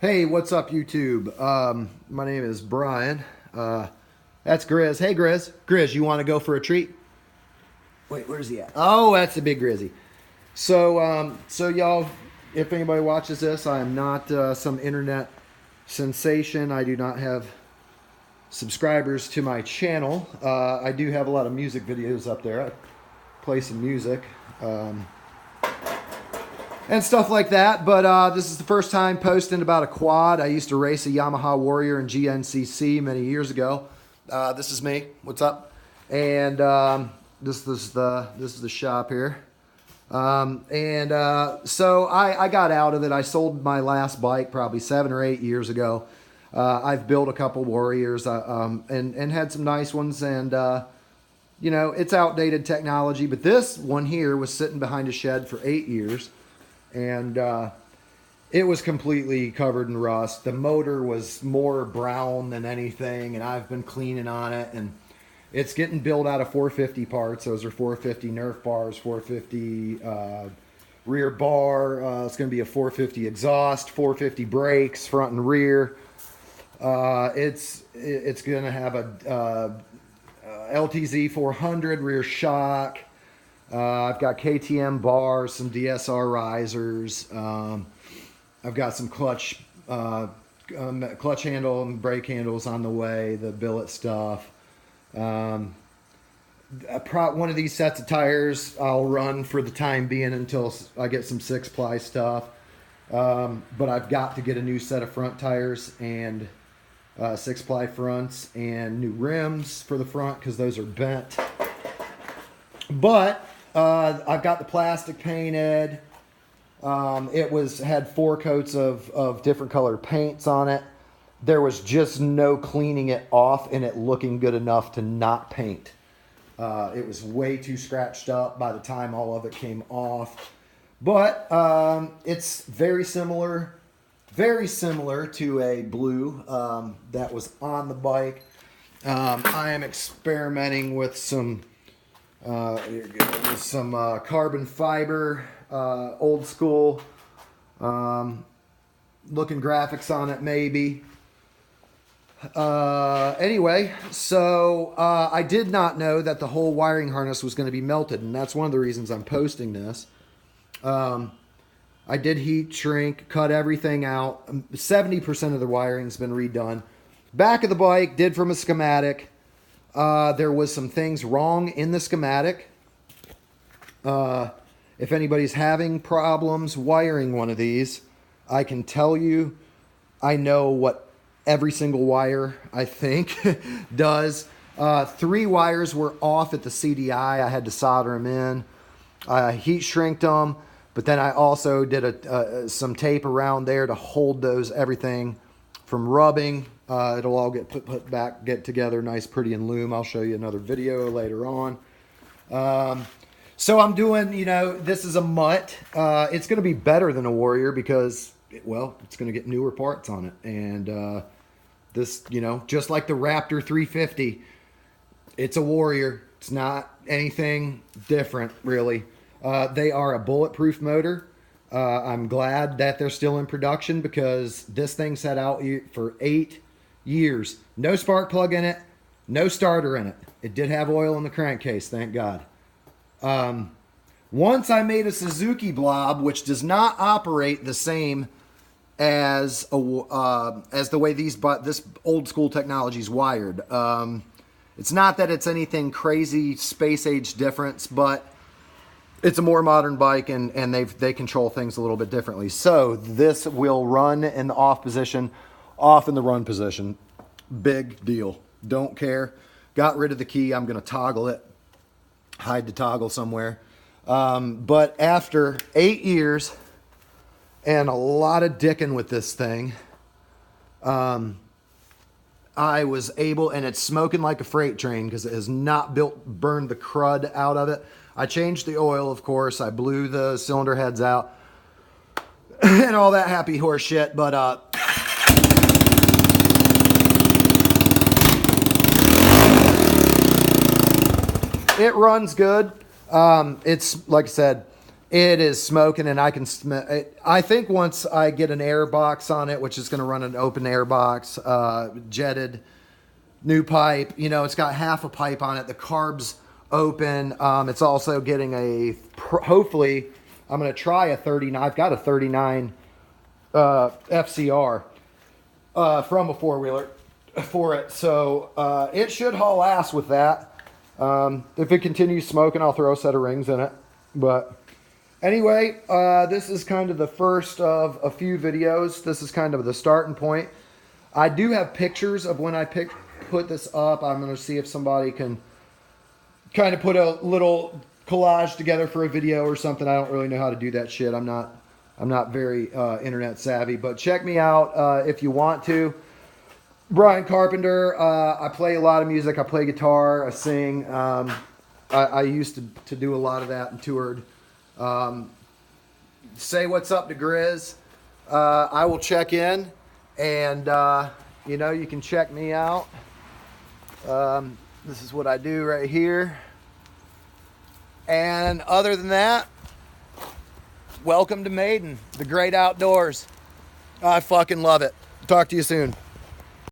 Hey, what's up, YouTube? My name is Brian. That's Grizz. Hey, Grizz. Grizz, you want to go for a treat? Wait, where's he at? Oh, that's the big Grizzy. So y'all, if anybody watches this, I am not some internet sensation. I do not have subscribers to my channel. I do have a lot of music videos up there. I play some music. And stuff like that, but this is the first time posting about a quad. I used to race a Yamaha Warrior in GNCC many years ago. This is me. What's up? And this is the shop here. So I got out of it. I sold my last bike probably 7 or 8 years ago. I've built a couple Warriors and had some nice ones, and you know, it's outdated technology. But this one here was sitting behind a shed for 8 years. And it was completely covered in rust. The motor was more brown than anything, and I've been cleaning on it, and it's getting built out of 450 parts. Those are 450 Nerf bars, 450 rear bar. It's going to be a 450 exhaust, 450 brakes, front and rear. It's going to have a LTZ 400 rear shock. I've got KTM bars, some DSR risers. I've got some clutch handle and brake handles on the way, the billet stuff. One of these sets of tires I'll run for the time being until I get some 6-ply stuff. But I've got to get a new set of front tires and 6-ply fronts and new rims for the front because those are bent. But I've got the plastic painted. It had 4 coats of different colored paints on it. There was just no cleaning it off and it looking good enough to not paint. It was way too scratched up by the time all of it came off. But it's very similar to a blue that was on the bike. I am experimenting with some carbon fiber, old school looking graphics on it maybe. Anyway, so I did not know that the whole wiring harness was going to be melted, and that's one of the reasons I'm posting this. I did heat shrink, cut everything out. 70% of the wiring's been redone. Back of the bike, did from a schematic. There was some things wrong in the schematic. If anybody's having problems wiring one of these, I can tell you, I know what every single wire, I think, does. 3 wires were off at the CDI. I had to solder them in. I heat shrinked them, but then I also did some tape around there to hold everything from rubbing. It'll all get get together nice, pretty, and loom. I'll show you another video later on. So I'm doing, this is a mutt. It's going to be better than a Warrior because, well, it's going to get newer parts on it. And this, just like the Raptor 350, it's a Warrior. It's not anything different, really. They are a bulletproof motor. I'm glad that they're still in production because this thing sat out for 8 years. No spark plug in it, no starter in it. It did have oil in the crankcase, thank God. Once I made a Suzuki blob, which does not operate the same as the way this old school technology is wired. It's not that it's anything crazy space age difference, but it's a more modern bike, and they control things a little bit differently. So this will run in the off position, off in the run position. Big deal. Don't care. Got rid of the key. I'm going to toggle it. Hide the toggle somewhere. But after 8 years and a lot of dicking with this thing, I was able, and it's smoking like a freight train because it has not burned the crud out of it. I changed the oil, of course. I blew the cylinder heads out and all that happy horse shit. But it runs good. It's, like I said, It is smoking, and I can smell it. I think once I get an air box on it, which is going to run an open air box, jetted, new pipe. You know, it's got half a pipe on it. The carb's open. It's also getting hopefully, I'm going to try a 39. I've got a 39 FCR from a four-wheeler for it. So it should haul ass with that. If it continues smoking, I'll throw a set of rings in it. But anyway, this is kind of the first of a few videos. This is kind of the starting point. I do have pictures of when I put this up. I'm going to see if somebody can kind of put a little collage together for a video or something. I don't really know how to do that shit. I'm not very internet savvy, but check me out if you want to. Brian Carpenter. I play a lot of music. I play guitar. I sing. I used to do a lot of that and toured. Say what's up to Grizz. I will check in, and you know, you can check me out. This is what I do right here. And other than that, welcome to Maiden, the great outdoors. I fucking love it. Talk to you soon.